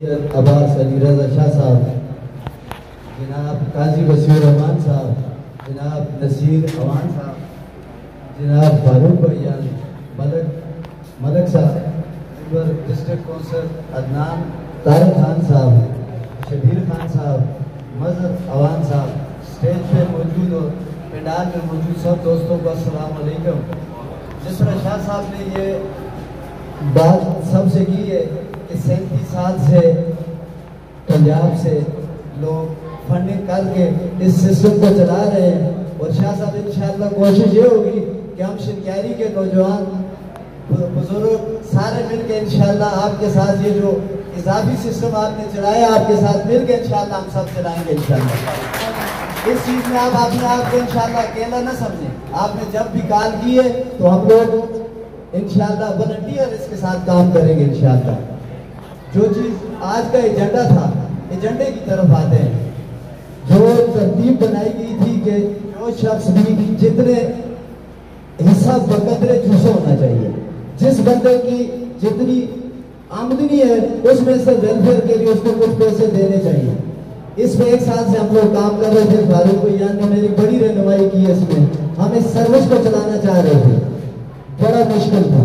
عباس علی رضا شاہ صاحب، جناب قاضی وسیع الرحمان صاحب، جناب نصیر اوان صاحب، جناب فاروق بھیان، ملک صاحب، ڈسٹرکٹ کونسل عدنان طارق خان صاحب، شبیر خان صاحب، مظہر اوان صاحب، اسٹیج پہ موجود اور پنڈال میں موجود سب دوستوں کو السلام علیکم۔ جس طرح شاہ صاحب نے یہ بات سب سے کی ہے کہ 37 سال سے پنجاب سے لوگ فنڈنگ کر کے اس سسٹم کو چلا رہے ہیں، اور شاہ صاحب انشاءاللہ کوشش یہ ہوگی کہ ہم شنکیاری کے نوجوان بزرگ سارے مل کے انشاءاللہ آپ کے ساتھ یہ جو اضافی سسٹم آپ نے چلایا آپ کے ساتھ مل کے انشاءاللہ ہم سب چلائیں گے انشاءاللہ۔ اس چیز میں آپ اپنے آپ کو انشاءاللہ اکیلا نہ سمجھیں، آپ نے جب بھی کال کی ہے تو ہم لوگ انشاءاللہ والنٹیئر اس کے ساتھ کام کریں گے انشاءاللہ۔ جو چیز آج کا ایجنڈا تھا، ایجنڈے کی طرف آتے ہیں۔ جو ترتیب بنائی گئی تھی کہ جو شخص بھی جتنے حصہ بقدر جزو ہونا چاہیے، جس بندے کی جتنی آمدنی ہے اس میں سے ویلفیئر کے لیے اس کو کچھ پیسے دینے چاہیے۔ اس میں 1 سال سے ہم لوگ کام کر رہے تھے، فاروق بھیان نے میری بڑی رہنمائی کی ہے۔ اس میں ہم اس سروس کو چلانا چاہ رہے تھے، بڑا مشکل تھا۔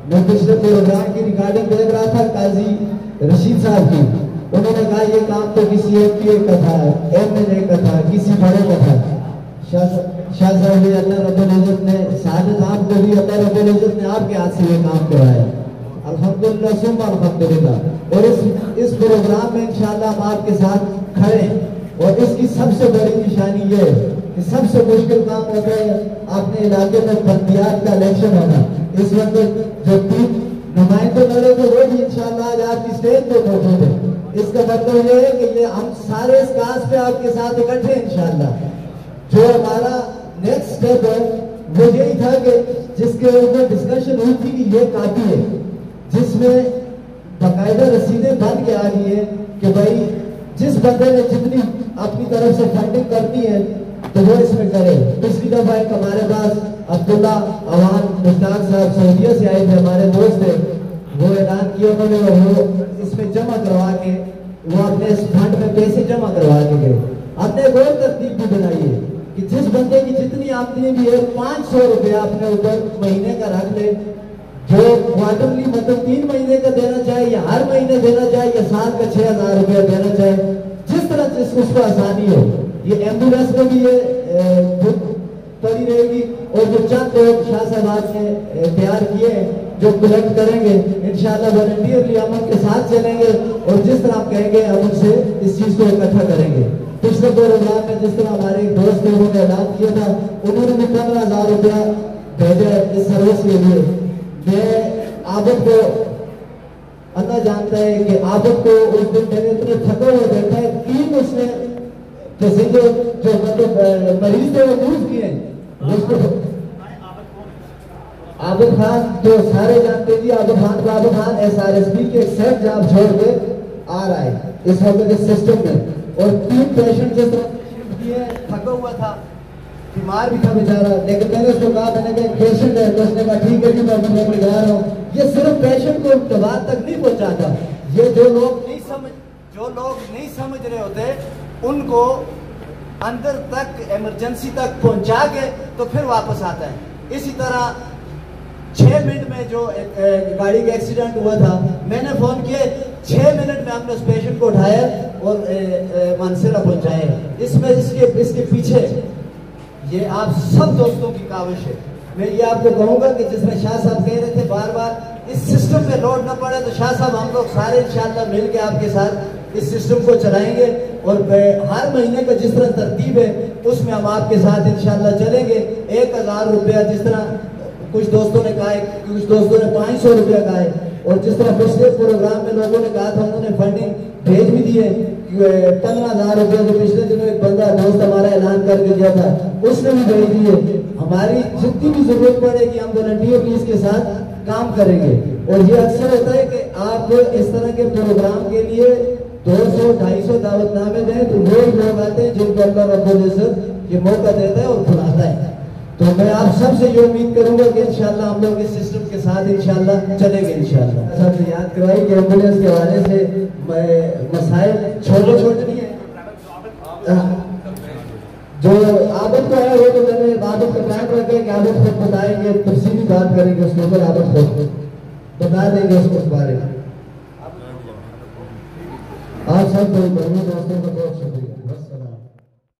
میں پچھلے پروگرام کی ریکارڈنگ دیکھ رہا تھا قاضی رشید صاحب کی، انہوں نے کہا یہ کام تو کسی MP کا تھا، MLA کا تھا، کسی بڑے کا تھا۔ شاہ صاحب بھی اللہ رب العزت نے سعادت آپ کو بھی اللہ رب العزت نے آپ کے ہاتھ سے یہ کام کرایا، الحمدللہ ثم الحمدللہ۔ اور اس پروگرام میں انشاءاللہ ہم آپ کے ساتھ کھڑے ہیں، اور اس کی سب سے بڑی نشانی یہ ہے کہ سب سے مشکل کام ہوتا ہے اپنے علاقے میں بلدیات کا الیکشن ہونا۔ اس وقت جو 3 نمائندے لڑے تھے وہ بھی انشاءاللہ آج آپ کی اسٹیج پہ موجود ہیں۔ اس کا مطلب یہ ہے کہ یہ ہم سارے اس کاز پہ آپ کے ساتھ اکٹھے ہیں انشاءاللہ۔ جو ہمارا نیکسٹ سٹیپ ہے وہ یہی تھا کہ جس کے اوپر ڈسکشن ہوئی تھی کہ یہ کافی ہے، جس میں باقاعدہ رسیدیں بن کے آ رہی ہے کہ بھائی جس بندے نے جتنی اپنی طرف سے فنڈنگ کرنی ہے تو وہ اس میں کرے۔ پچھلی دفعہ ایک ہمارے پاس عبداللہ اوان مشتاق صاحب سعودیہ سے آئے تھے، ہمارے دوست تھے، وہ اعلان کیا انہوں نے، وہ اس میں جمع کروا کے وہ اپنے اس فنڈ میں پیسے جمع کروا کے گئے۔ ہم نے ایک اور ترتیب بھی بنائی ہے کہ جس بندے کی جتنی آمدنی بھی ہے 500 روپیہ اپنے اوپر مہینے کا رکھ لے، جو کوارٹرلی مطلب 3 مہینے کا دینا چاہے یا ہر مہینے دینا چاہے یا سال کا 6000 روپیہ دینا چاہے، جس طرح اس کو آسانی ہو۔ یہ ایمبولینس میں بھی یہ پڑی رہے گی، اور جو چند لوگ شاہ صاحب نے تیار کیے ہیں جو کلیکٹ کریں گے انشاءاللہ والنٹیئرلی ہم ان کے ساتھ چلیں گے، اور جس طرح ہم کہیں گے ہم ان سے اس چیز کو اکٹھا کریں گے۔ پچھلے پروگرام میں جس طرح ہمارے ایک دوست نے انہوں نے اعلان کیا تھا، انہوں نے بھی 15,000 روپیہ بھیجا ہے اس سروس کے لیے۔ میں عابد کو اللہ جانتا ہے کہ عابد کو اس دن میں نے اتنے تھکا ہوا دیکھا ہے، 3 اس نے پیسنجر جو مطلب مریض تھے وہ موو کیے ہیں۔ عابد خان جو سارے جانتے جی، عابد خان SRSP کے ایک سیٹ جاب چھوڑ کے آ رہا ہے اس وقت اس سسٹم میں، اور 3 پیشنٹ جس طرح شفٹ کیے، تھکا ہوا تھا، بیمار بھی تھا بیچارہ، لیکن میں نے اس کو کہا، میں نے کہا ایک پیشنٹ ہے، تو اس نے کہا ٹھیک ہے جی میں اپنے لے جا رہا ہوں۔ یہ صرف پیشنٹ کو دوا تک نہیں پہنچاتا، یہ جو لوگ نہیں سمجھ رہے ہوتے ان کو اندر تک ایمرجنسی تک پہنچا کے تو پھر واپس آتا ہے۔ اسی طرح 6 منٹ میں جو گاڑی کا ایکسیڈنٹ ہوا تھا، میں نے فون کیا، 6 منٹ میں ہم نے اس پیشنٹ کو اٹھایا اور مانسیرا پہنچایا۔ اس میں اس کے پیچھے یہ آپ سب دوستوں کی کاوش ہے۔ میں یہ آپ کو کہوں گا کہ جس میں شاہ صاحب کہہ رہے تھے بار بار اس سسٹم پہ لوڈ نہ پڑے، تو شاہ صاحب ہم لوگ سارے انشاءاللہ مل کے آپ کے ساتھ اس سسٹم کو چلائیں گے، اور ہر مہینے کا جس طرح ترتیب ہے اس میں ہم آپ کے ساتھ انشاءاللہ چلیں گے۔ 1000 روپیہ جس طرح کچھ دوستوں نے کہا ہے، کچھ دوستوں نے 500 روپیہ کہا ہے، اور جس طرح پچھلے پروگرام میں لوگوں نے کہا تھا انہوں نے فنڈنگ بھیج بھی دی ہے 15,000 روپیہ، جو پچھلے دنوں ایک بندہ دوست ہمارا اعلان کر کے دیا تھا اس نے بھی بھیج دی ہے۔ ہماری جتنی بھی ضرورت پڑے گی ہم والنٹیئرلی اس کے ساتھ کام کریں گے، اور یہ اکثر ہوتا ہے کہ آپ اس طرح کے پروگرام کے لیے 200-250 دعوت نامے دیں تو وہی لوگ آتے ہیں جن کو اللہ رب العزت یہ موقع دیتا ہے اور بلاتا ہے۔ تو میں آپ سب سے یہ امید کروں گا کہ انشاءاللہ ہم لوگ اس سسٹم کے ساتھ انشاءاللہ چلیں گے انشاءاللہ. سب سے یاد کروائی کہ ایمبولینس کے حوالے سے مسائل چھوٹے چھوٹے نہیں ہیں. جو عابد کو ہے وہ تو میں نے عابد کا قائم رکھے کہ عابد خود بتائیں گے, تفصیلی بات کریں گے اس کے اوپر, عابد خود بتا دیں گے اس کو اس بارے میں. آپ سب دوستوں کا بہت شکریہ.